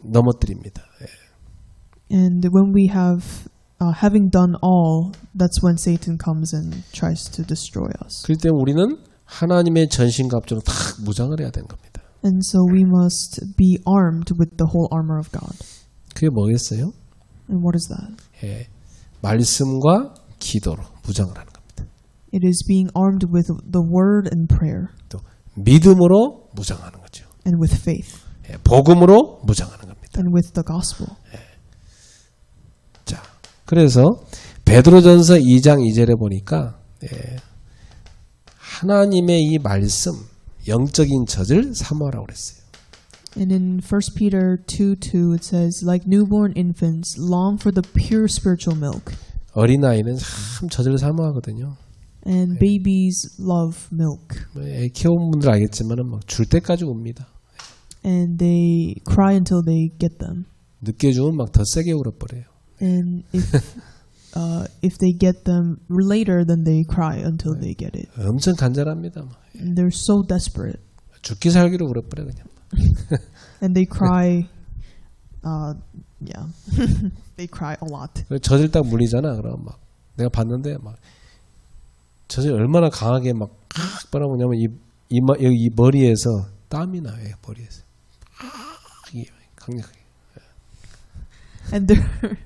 넘어뜨립니다. 예. And when we have having done all, that's when Satan comes and tries to destroy us. 그럴 때 우리는 하나님의 전신갑주로 탁 무장을 해야 되는 겁니다. And so we must be armed with the whole armor of God. 그게 뭐겠어요? And what is that? 예. 말씀과 기도로 무장을 하는 겁니다. It is being armed with the word and prayer. 또 믿음으로 무장하는 거죠. And with faith. 예. 복음으로 무장하는 겁니다. And with the gospel. 자, 그래서 베드로전서 2장 2절에 보니까 하나님의 이 말씀, 영적인 젖을 사모하라고 그랬어요. And in 1 Peter 2:2 it says, like newborn infants, long for the pure spiritual milk. 어린아이는 참 젖을 사모하거든요. And babies love milk. 애 키워본 분들 알겠지만 막 줄 때까지 옵니다. And they cry until they get them. 늦게 주면 막 더 세게 울어버려요. And if they get them later, then they cry until they get it. 엄청 간절합니다. And they're so desperate. 죽기 살기로 울어버려 그냥. And they cry, yeah, they cry a lot. 젖을 딱 물리잖아. 그럼 막 내가 봤는데 막 젖을 얼마나 강하게 막 빨아보냐면 이 머리에서 땀이 나요. 머리에서 이게 강력하게. And they're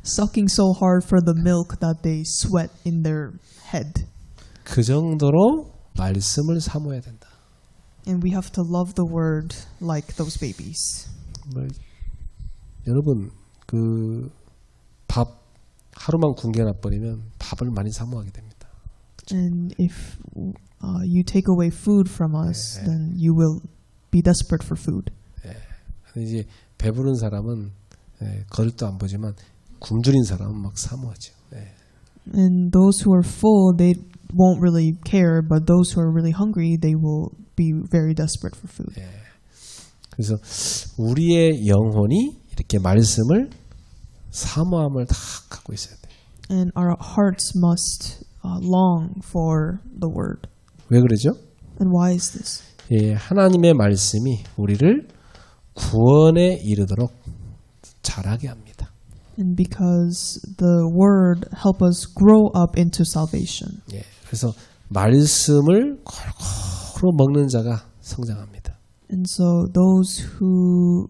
sucking so hard for the milk that they sweat in their head. 그 정도로 말씀을 사모해야 된다. And we have to love the word like those babies. 여러분 그 밥 하루만 굶겨놔 버리면 밥을 많이 사모하게 됩니다. And if you take away food from us, then you will be desperate for food. 이제 배부른 사람은 거들도 안 보지만 굶주린 사람은 막 사모하죠. And those who are full, they won't really care, but those who are really hungry, they will be very desperate for food. 그래서 우리의 영혼이 이렇게 말씀을 사모함을 다 갖고 있어야 돼요. And our hearts must long for the word. 왜 그러죠? And why is this? 하나님의 말씀이 우리를 구원에 이르도록 자라게 합니다. And because the word help us grow up into salvation. 그래서 말씀을 골고루 먹는 자가 성장합니다. And so those who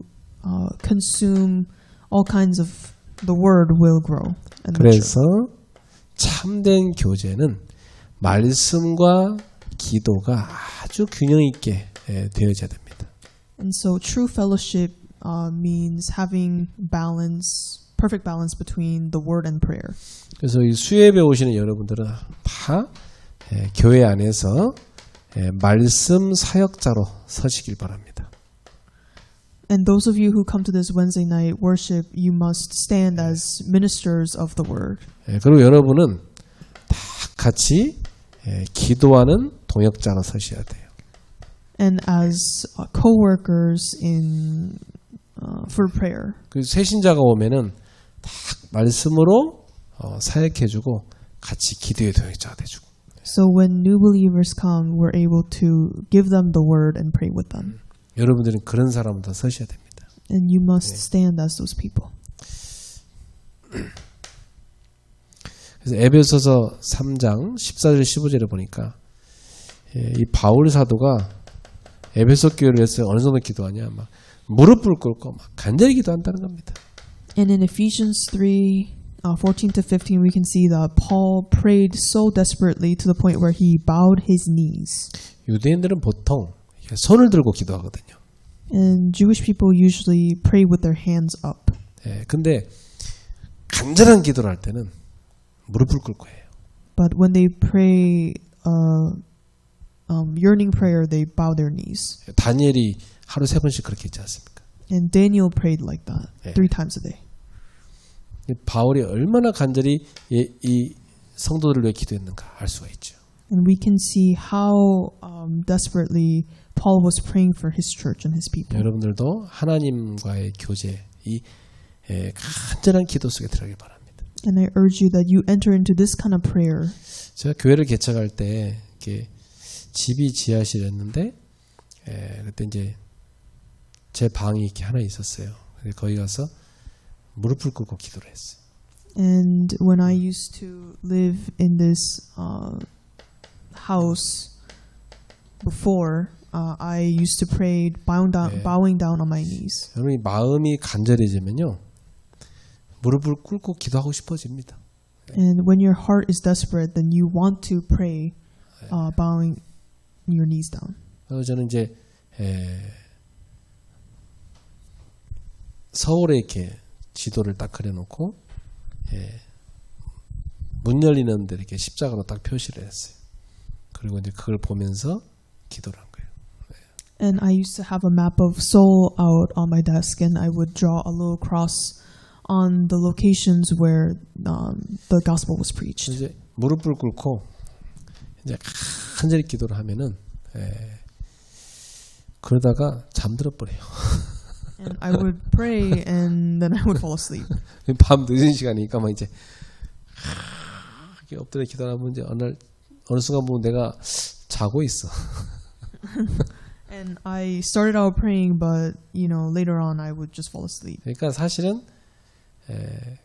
consume all kinds of the word will grow. And 그래서 참된 교제는 말씀과 기도가 아주 균형 있게 되어져야 됩니다. And so true fellowship means having balance, perfect balance between the word and prayer. 그래서 이 수예배 오시는 여러분들은 다 교회 안에서 말씀 사역자로 서시길 바랍니다. And those of you who come to this Wednesday night worship, you must stand as ministers of the word. 그리고 여러분은 다 같이 기도하는 동역자로 서셔야 돼요. And as co-workers in for prayer. 그 새신자가 오면은 다 말씀으로 사역해주고 같이 기도의 동역자가 돼주고. So when new believers come, we're able to give them the word and pray with them. 여러분들은 그런 사람으로 서셔야 됩니다. And you must stand as those people. 그래서 에베소서 3장 14절 15절에 보니까 이 바울 사도가 에베소 교회를 위해서 어느 정도 기도하냐, 막 무릎을 꿇고 막 간절히 기도한다는 겁니다. And in Ephesians 3:14 to 15, we can see that Paul prayed so desperately to the point where he bowed his knees. 유대인들은 보통 손을 들고 기도하거든요. And Jewish people usually pray with their hands up. 근데 간절한 기도를 할 때는 무릎을 꿇고 해요. But when they pray yearning prayer, they bow their knees. 다니엘이 하루 3번씩 그렇게 했지 않습니까? And Daniel prayed like that 3 times a day. 바울이 얼마나 간절히 이 성도들을 위해 기도했는가 알 수가 있죠. And we can see how desperately Paul was praying for his church and his people. 여러분들도 하나님과의 교제, 이 간절한 기도 속에 들어가길 바랍니다. And I urge you that you enter into this kind of prayer. 제가 교회를 개척할 때 이렇게 집이 지하실이었는데 그때 이제 제 방이 이렇게 하나 있었어요. 거기 가서 무릎을 꿇고 기도를 했어요. And when I used to live in this house before, I used to pray bowing down on my knees. 여러분이 마음이 간절해지면요, 무릎을 꿇고 기도하고 싶어집니다. And when your heart is desperate, then you want to pray bowing your knees down. 그래서 저는 이제 서울에 이렇게 지도를 딱 그려놓고 문 열리는 데 이렇게 십자가로 딱 표시를 했어요. 그리고 이제 그걸 보면서 기도를 한 거예요. And I used to have a map of Seoul out on my desk, and I would draw a little cross on the locations where the gospel was preached. 이제 무릎을 꿇고 이제 간절히 기도를 하면은 그러다가 잠들어 버려요. And I would pray, and then I would fall asleep. 밤 늦은 시간이니까 막 이제 이렇게 엎드려 기도하면 이제 어느 순간 보면 내가 자고 있어. And I started out praying, but later on I would just fall asleep. 그러니까 사실은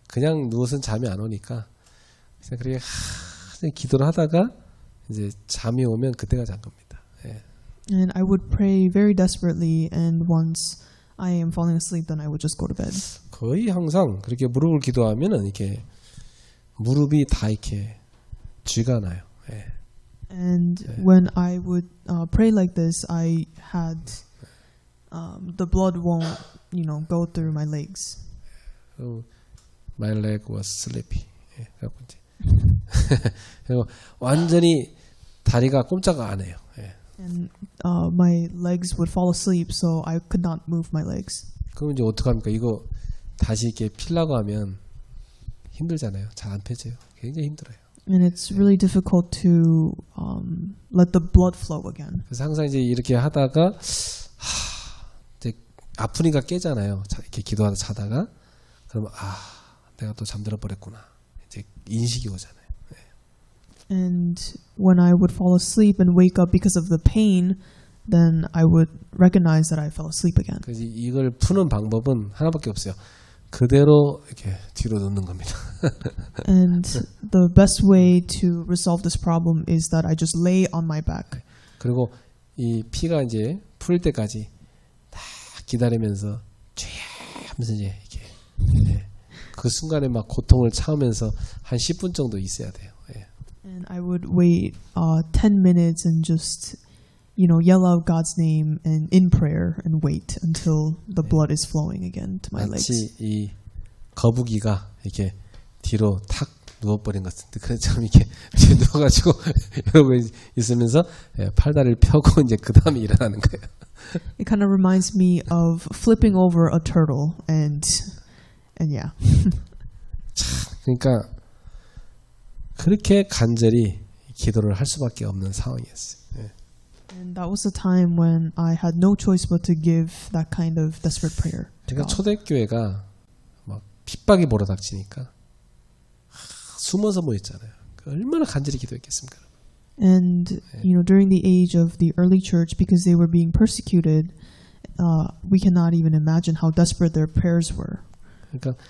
그냥 누워서는 잠이 안 오니까 그냥 그렇게 기도를 하다가 이제 잠이 오면 그때가 잔 겁니다. And I would pray very desperately, and once I am falling asleep, then I would just go to bed. 거의 항상 그렇게 무릎을 기도하면은 이렇게 무릎이 다 이렇게 쥐가 나요. And when I would pray like this, I had the blood won't, go through my legs. My leg was sleepy. 그래갖고 이제 그리고 완전히 다리가 꼼짝 안 해요. 예. And my legs would fall asleep, so I could not move my legs. 그럼 이제 어떡합니까? 이거 다시 이렇게 피려고 하면 힘들잖아요. 잘 안 펴져요. 굉장히 힘들어요. And it's really difficult to let the blood flow again. 그래서 항상 이제 이렇게 하다가 이제 아프니까 깨잖아요. 이렇게 기도하다 자다가 그러면 내가 또 잠들어 버렸구나. 이제 인식이 오잖아요. And when I would fall asleep and wake up because of the pain, then I would recognize that I fell asleep again. 그래서 이걸 푸는 방법은 하나밖에 없어요. 그대로 이렇게 뒤로 눕는 겁니다. And the best way to resolve this problem is that I just lay on my back. 그리고 이 피가 이제 풀 때까지 딱 기다리면서 쥐 하면서 이제 이렇게 그 순간에 막 고통을 참으면서 한 10분 정도 있어야 돼요. And I would wait 10 minutes and just, yell out God's name and in prayer and wait until the blood is flowing again to my legs. 마치 이 거북이가 이렇게 뒤로 탁 누워버린 것 같은데 그처럼 이렇게 누워가지고 이러고 있으면서 팔다리를 펴고 이제 그 다음에 일어나는 거예요. It kind of reminds me of flipping over a turtle and yeah. 그러니까 그렇게 간절히 기도를 할 수밖에 없는 상황이었어요. And that was the time when I had no choice but to give that kind of desperate prayer to 그러니까 God. 초대교회가 막 핍박이 몰아닥치니까 숨어서 모였잖아요. 얼마나 간절히 기도했겠습니까? And during the age of the early church, because they were being persecuted, we cannot even imagine how desperate their prayers were. 그러니까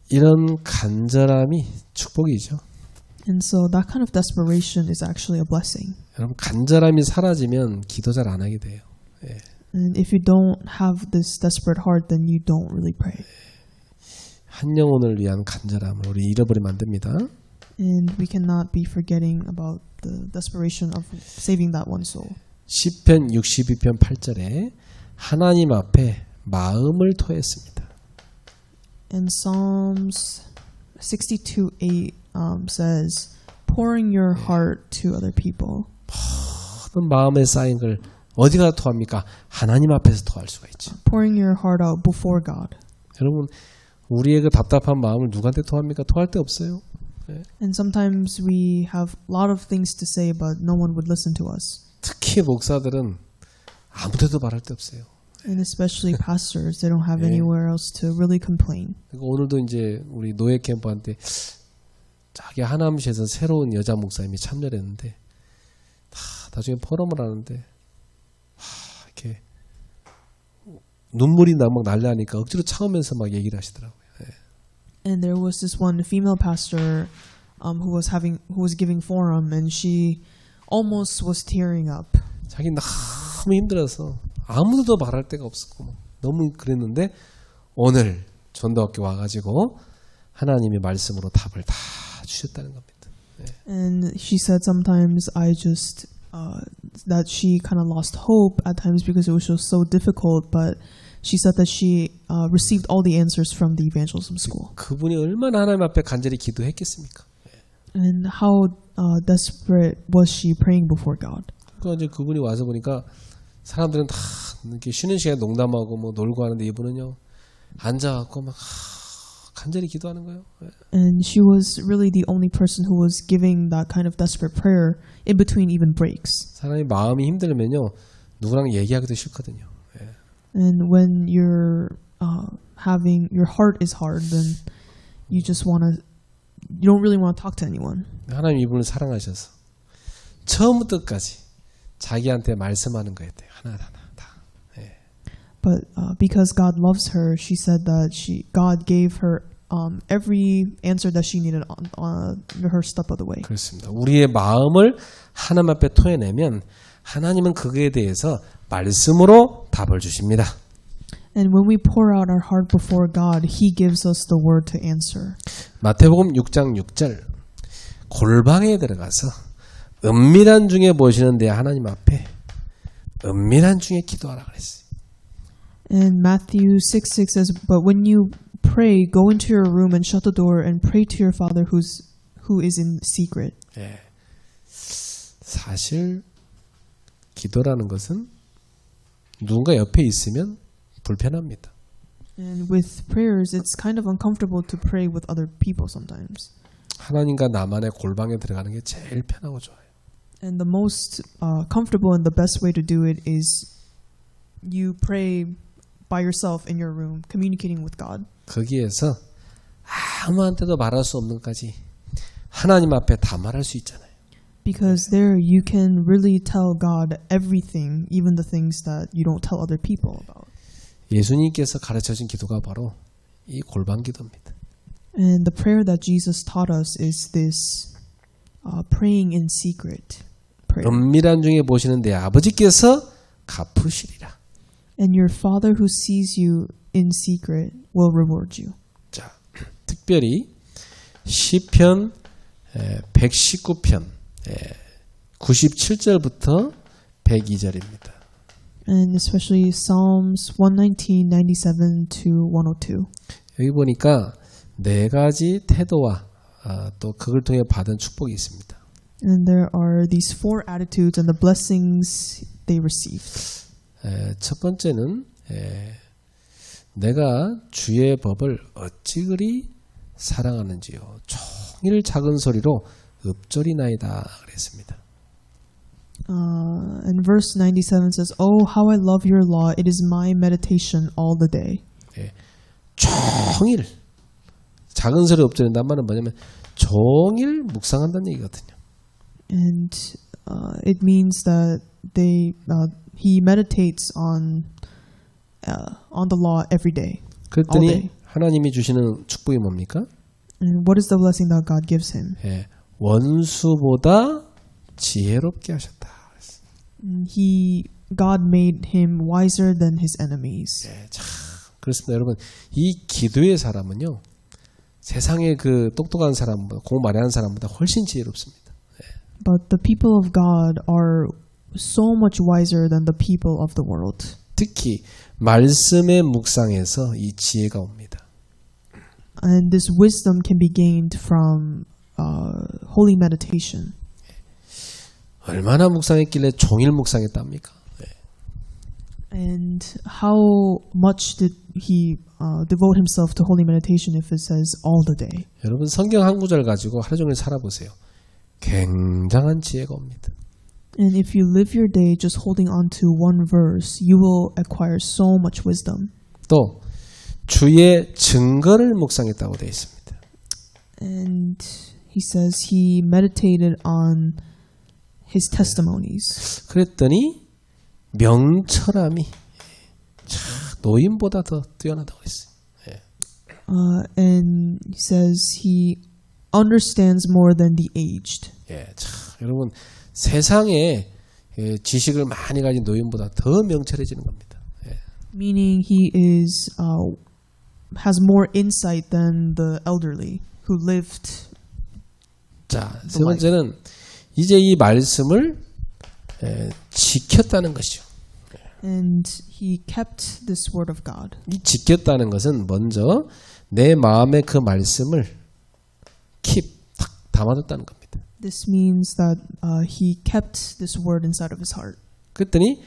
이런 간절함이 축복이죠. And so that kind of desperation is actually a blessing. 여러분 간절함이 사라지면 기도 잘 안 하게 돼요. And if you don't have this desperate heart, then you don't really pray. 한 영혼을 위한 간절함을 우리 잃어버리면 안 됩니다. And we cannot be forgetting about the desperation of saving that one soul. 시편 62편 8절에 하나님 앞에 마음을 토했습니다. And Psalms 62:8 says, pouring your heart to other people. 모든 마음에 쌓인 걸 어디가 토합니까? 하나님 앞에서 토할 수가 있죠. Pouring your heart out before God. 여러분 우리의 그 답답한 마음을 누구한테 토합니까? 토할 데 없어요. And sometimes we have a lot of things to say, but no one would listen to us. 특히 목사들은 아무데도 말할 데 없어요. And especially pastors, they don't have anywhere else to really complain. 그리고 오늘도 이제 우리 노예 캠프한테 자기 하남시에서 새로운 여자 목사님이 참여를 했는데 나중에 포럼을 하는데 이렇게 눈물이 막 날라니까 억지로 참으면서 막 얘기를 하시더라고요. And there was this one female pastor who was giving forum, and she almost was tearing up. 자기 너무 힘들어서 아무도 말할 데가 없었고 너무 그랬는데 오늘 전도학교 와가지고 하나님의 말씀으로 답을 다 주셨다는 겁니다. And she said sometimes I just that she kind of lost hope at times because it was just so difficult, but she said that she received all the answers from the evangelism school. 그분이 얼마나 하나님 앞에 간절히 기도했겠습니까? And how desperate was she praying before God? 그러니까 이제 그분이 와서 보니까 사람들은 다 이렇게 쉬는 시간에 농담하고 뭐 놀고 하는데 이분은요 앉아갖고 막 간절히 기도하는 거예요. And she was really the only person who was giving that kind of desperate prayer in between even breaks. 사람이 마음이 힘들면요 누구랑 얘기하기도 싫거든요. And when you're having your heart is hard, then you don't really want to talk to anyone. 하나님 이분을 사랑하셔서 처음부터 끝까지 자기한테 말씀하는 거예요. 하나하나 다. But because God loves her, she said that God gave her every answer that she needed on her step of the way. 그렇습니다. 우리의 마음을 하나님 앞에 토해내면 하나님은 그거에 대해서 말씀으로 답을 주십니다. And when we pour out our heart before God, He gives us the word to answer. 마태복음 6장 6절 골방에 들어가서 은밀한 중에 보시는데 하나님 앞에 은밀한 중에 기도하라 그랬어요. And Matthew 6:6 says, but when you pray, go into your room and shut the door and pray to your Father who is in secret. 예. 사실 기도라는 것은 누군가 옆에 있으면 불편합니다. And with prayers, it's kind of uncomfortable to pray with other people sometimes. 하나님과 나만의 골방에 들어가는 게 제일 편하고 좋아요. And the most comfortable and the best way to do it is you pray by yourself in your room, communicating with God. 거기에서 아무한테도 말할 수 없는 것까지 하나님 앞에 다 말할 수 있잖아요. Because there you can really tell God everything, even the things that you don't tell other people about. 예수님께서 가르쳐준 기도가 바로 이 골방 기도입니다. And the prayer that Jesus taught us is this praying in secret prayer. 은밀한 중에 보시는 내 아버지께서 갚으시리라. And your Father who sees you in secret will reward you. 자, 특별히 시편 119편 97절부터 102절입니다. And especially Psalms 119, 97 to 102. 여기 보니까 네 가지 태도와 또 그걸 통해 받은 축복이 있습니다. And there are these four attitudes and the blessings they received. 첫 번째는 내가 주의 법을 어찌 그리 사랑하는지요. 종일 작은 소리로 읊조리나이다 그랬습니다. And verse 97 says, "Oh, how I love your law! It is my meditation all the day." 종일 작은 소리 읊조린다는 말은 뭐냐면 종일 묵상한다는 얘기거든요. And it means that he meditates on the law every day. 그랬더니 all day. 하나님이 주시는 축복이 뭡니까? And what is the blessing that God gives him? 원수보다 지혜롭게 하셨다. God made him wiser than his enemies. 참 그렇습니다, 여러분. 이 기도의 사람은요, 세상의 그 똑똑한 사람보다 공부 많이 하는 사람보다 훨씬 지혜롭습니다. But the people of God are so much wiser than the people of the world. 특히 말씀의 묵상에서 이 지혜가 옵니다. And this wisdom can be gained from holy meditation. 얼마나 묵상했길래 종일 묵상했답니까? And how much did he devote himself to holy meditation if it says all the day? 여러분 성경 한 구절 가지고 하루 종일 살아보세요. 굉장한 지혜가 옵니다. And if you live your day just holding on to one verse, you will acquire so much wisdom. 또 주의 증거를 묵상했다고 되어 있습니다. And he says he meditated on his testimonies. 그랬더니 명철함이 노인보다 더 뛰어나다고 했어요. And he says he understands more than the aged. 여러분 세상에 지식을 많이 가진 노인보다 더 명철해지는 겁니다. Meaning he is has more insight than the elderly who lived. 자, 세 번째는 이제 이 말씀을 지켰다는 것이죠. And he kept this word of God. 이 지켰다는 것은 먼저 내 마음에 그 말씀을 딱 담아뒀다는 겁니다. This means that he kept this word inside of his heart. 그랬더니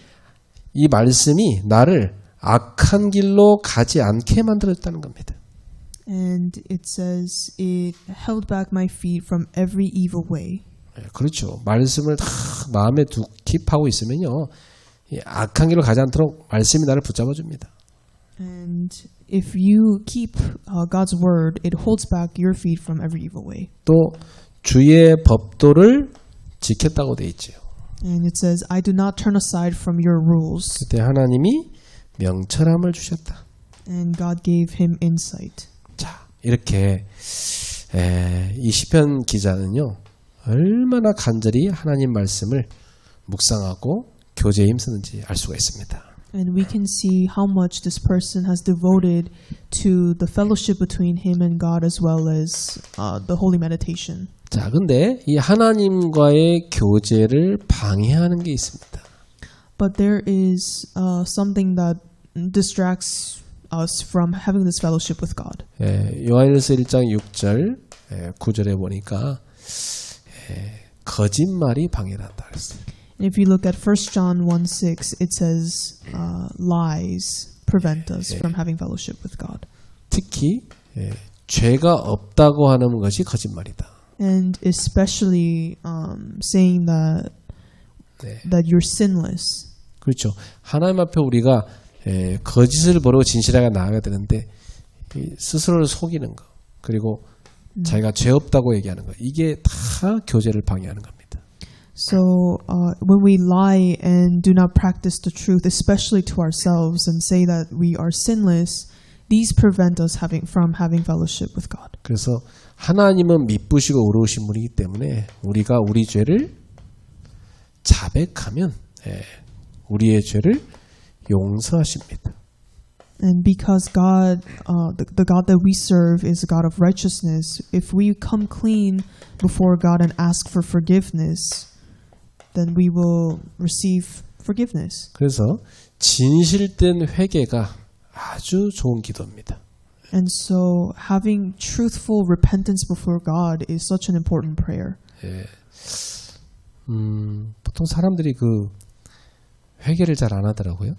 이 말씀이 나를 악한 길로 가지 않게 만들었다는 겁니다. And it says it held back my feet from every evil way. 그렇죠. 말씀을 다 마음에 킵하고 있으면요, 악한 길로 가지 않도록 말씀이 나를 붙잡아 줍니다. And if you keep God's word, it holds back your feet from every evil way. 또 주의 법도를 지켰다고 돼 있죠. And it says, I do not turn aside from your rules. 그때 하나님이 명철함을 주셨다. And God gave him insight. 자, 이렇게 이 시편 기자는요, 얼마나 간절히 하나님 말씀을 묵상하고 교제에 힘쓰는지 알 수가 있습니다. And we can see how much this person has devoted to the fellowship between him and God as well as the holy meditation. 자, 근데 이 하나님과의 교제를 방해하는 게 있습니다. But there is something that distracts us from having this fellowship with God. 요한일서 1장 6절 9절에 보니까 거짓말이 방해한다 그랬어요. And if you look at 1 John 1:6, it says lies prevent us from having fellowship with God. 특히 죄가 없다고 하는 것이 거짓말이다. And especially saying that you're sinless. 그렇죠. 하나님 앞에 우리가 거짓을 버리고 진실하게 나아가야 되는데 스스로를 속이는 거 그리고 자기가 죄 없다고 얘기하는 거 이게 다 교제를 방해하는 겁니다. So when we lie and do not practice the truth, especially to ourselves, and say that we are sinless, these prevent us from having fellowship with God. 그래서 하나님은 미쁘시고 의로우신 분이기 때문에 우리가 우리 죄를 자백하면 우리의 죄를 용서하십니다. And because God, the God that we serve is a God of righteousness, if we come clean before God and ask for forgiveness, then we will receive forgiveness. 그래서 진실된 회개가 아주 좋은 기도입니다. And so having truthful repentance before God is such an important prayer. 보통 사람들이 그 회개를 잘 안 하더라고요.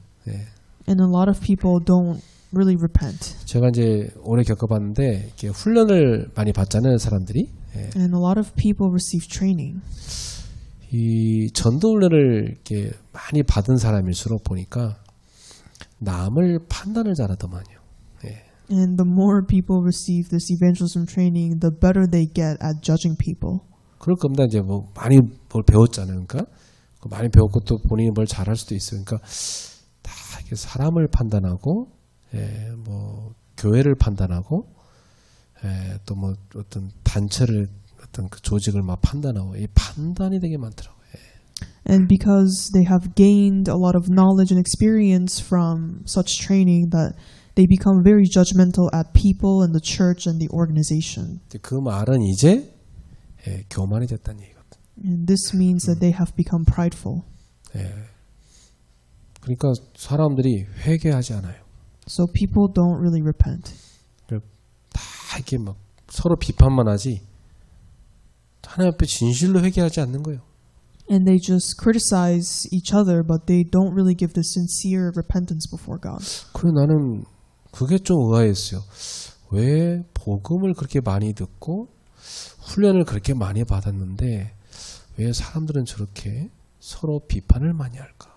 And a lot of people don't really repent. 제가 이제 오래 겪어봤는데 이렇게 훈련을 많이 받잖아요, 사람들이. And a lot of people receive training. 이 전도 훈련을 이렇게 많이 받은 사람일수록 보니까 남을 판단을 잘하더만요. And the more people receive this evangelism training, the better they get at judging people. 그럴 겁니다. 이제 뭐 많이 뭘 배웠잖아요. 그러니까 많이 배웠고 또 본인이 뭘 잘할 수도 있어요. 그러니까 다 이렇게 사람을 판단하고, 뭐 교회를 판단하고, 또 뭐 어떤 단체를 어떤 그 조직을 막 판단하고 이 판단이 되게 많더라고요. And because they have gained a lot of knowledge and experience from such training, that they become very judgmental at people and the church and the organization. 그 말은 이제 교만해졌다는 얘기거든. And this means that they have become prideful. 그러니까 사람들이 회개하지 않아요. So people don't really repent. 다 이렇게 막 서로 비판만 하지 하나님 앞에 진실로 회개하지 않는 거예요. And they just criticize each other, but they don't really give the sincere repentance before God. 그래 나는 그게 좀 의아했어요. 왜 복음을 그렇게 많이 듣고 훈련을 그렇게 많이 받았는데 왜 사람들은 저렇게 서로 비판을 많이 할까?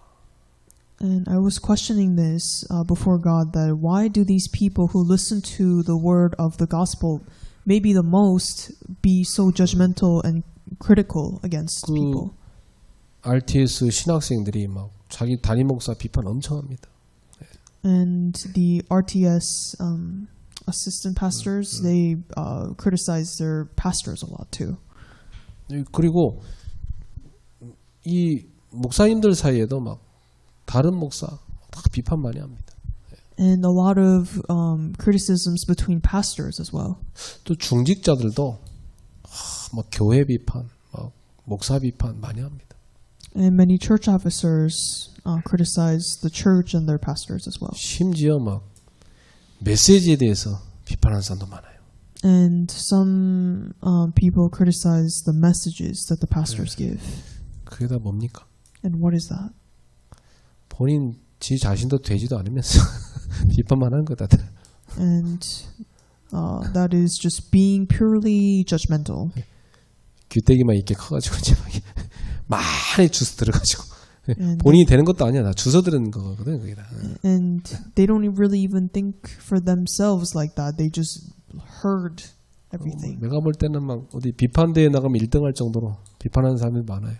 And I was questioning this before God, that why do these people who listen to the word of the gospel, maybe the most, be so judgmental and critical against people? RTS 신학생들이 막 자기 담임 목사 비판 엄청 합니다. And the RTS assistant pastors, they criticize their pastors a lot too. 그리고 이 목사님들 사이에도 막 다른 목사 다 비판 많이 합니다. And a lot of criticisms between pastors as well. 또 중직자들도 막 교회 비판, 막 목사 비판 많이 합니다. And many church officers criticize the church and their pastors as well. 심지어 막 메시지에 대해서 비판하는 사람도 많아요. And some people criticize the messages that the pastors give. 그게 다 뭡니까? And what is that? 본인 지 자신도 되지도 않으면서 비판만 하는 거다. And that is just being purely judgmental. 귀때기만 이렇게 커가지고 이제 많이 주워 들어가지고 본인이 되는 것도 아니야. 나 주워 들은 거거든 그게 다. And they don't really even think for themselves like that. They just heard everything. 내가 볼 때는 막 어디 비판대회 나가면 1등할 정도로 비판하는 사람이 많아요.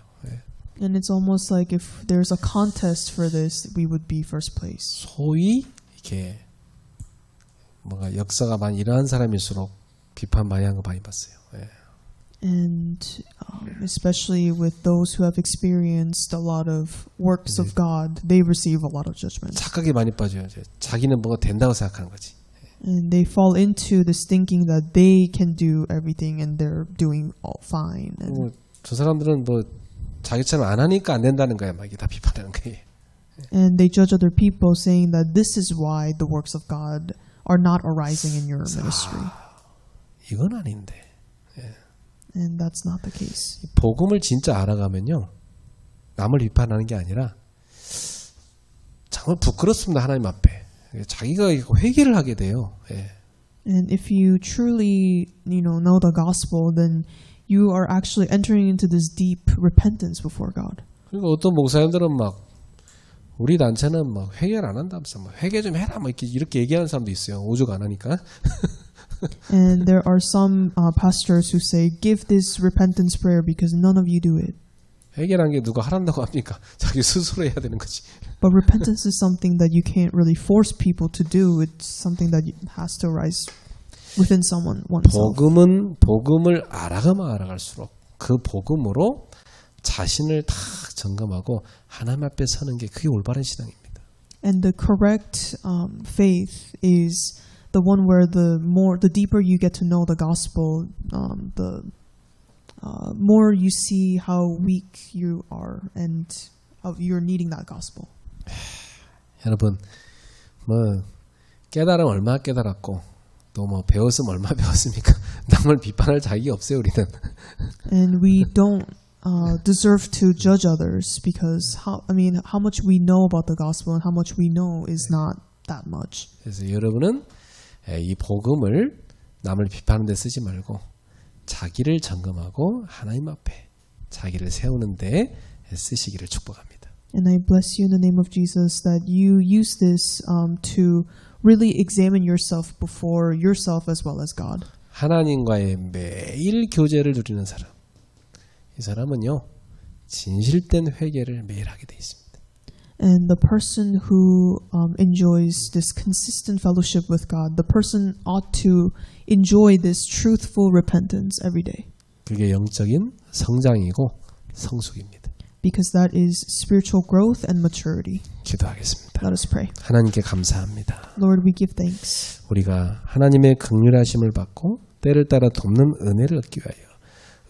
And it's almost like if there's a contest for this, we would be first place. 소위 이렇게 뭔가 역사가 많이 일어난 사람일수록 비판 많이 한 거 많이 봤어요. And especially with those who have experienced a lot of works of God, they receive a lot of judgment. 착각이 많이 빠져요. 이제 자기는 뭐가 된다고 생각하는 거지. And they fall into this thinking that they can do everything and they're doing all fine. And 저 사람들은 뭐 자기처럼 안 하니까 안 된다는 거야. 막 이게 다 비판하는 거예요. And they judge other people, saying that this is why the works of God are not arising in your ministry. 이건 아닌데. And that's not the case. 복음을 진짜 알아가면요. 남을 비판하는 게 아니라 정말 부끄럽습니다. 하나님 앞에. 자기가 회개를 하게 돼요. And if you truly, know the gospel, then you are actually entering into this deep repentance before God. 그리고 어떤 목사님들은 막 우리 단체는 막 회개를 안 한다면서 막 회개 좀 해라 막 이렇게 얘기하는 사람도 있어요. 오죽 안 하니까. And there are some pastors who say, give this repentance prayer because none of you do it. 회개라는 게 누가 하란다고 합니까? 자기 스스로 해야 되는 거지. But repentance is something that you can't really force people to do. It's something that has to arise within oneself. 복음을 알아가면 알아갈수록 그 복음으로 자신을 다 점검하고 하나님 앞에 서는 게 그게 올바른 신앙입니다. And the correct faith is the one where the deeper you get to know the gospel, the more you see how weak you are and how you're needing that gospel. 여러분, 깨달으면 얼마나 깨달았고 또 배웠으면 얼마나 배웠습니까? 남을 비판할 자격이 없어요, 우리는. And we don't deserve to judge others because how much we know about the gospel and how much we know is not that much. 그래서 여러분은 이 복음을 남을 비판하는 데 쓰지 말고 자기를 점검하고 하나님 앞에 자기를 세우는 데 쓰시기를 축복합니다. And I bless you in the name of Jesus that you use this to really examine yourself before yourself as well as God. 하나님과의 매일 교제를 누리는 사람. 이 사람은요. 진실된 회개를 매일 하게 돼 있습니다. And the person who enjoys this consistent fellowship with God, the person ought to enjoy this truthful repentance every day. 그게 영적인 성장이고 성숙입니다. Because that is spiritual growth and maturity. 기도하겠습니다. Let us pray. 하나님께 감사합니다. Lord, we give thanks. 우리가 하나님의 긍휼하심을 받고 때를 따라 돕는 은혜를 얻기 위하여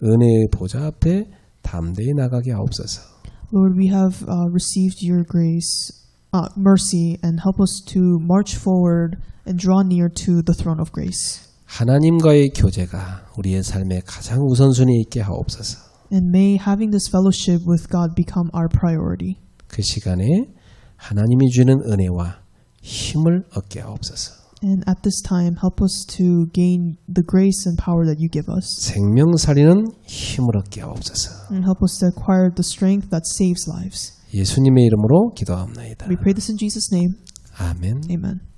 은혜의 보좌 앞에 담대히 나가게 하옵소서. Lord, we have received your grace, mercy, and help us to march forward and draw near to the throne of grace. 하나님과의 교제가 우리의 삶의 가장 우선순위에 있게 하옵소서. And may having this fellowship with God become our priority. 그 시간에 하나님이 주는 은혜와 힘을 얻게 하옵소서. And at this time, help us to gain the grace and power that you give us. 생명 살리는 힘을 얻게 하옵소서. And help us to acquire the strength that saves lives. 예수님의 이름으로 기도하옵나이다. We pray this in Jesus' name. 아멘. Amen.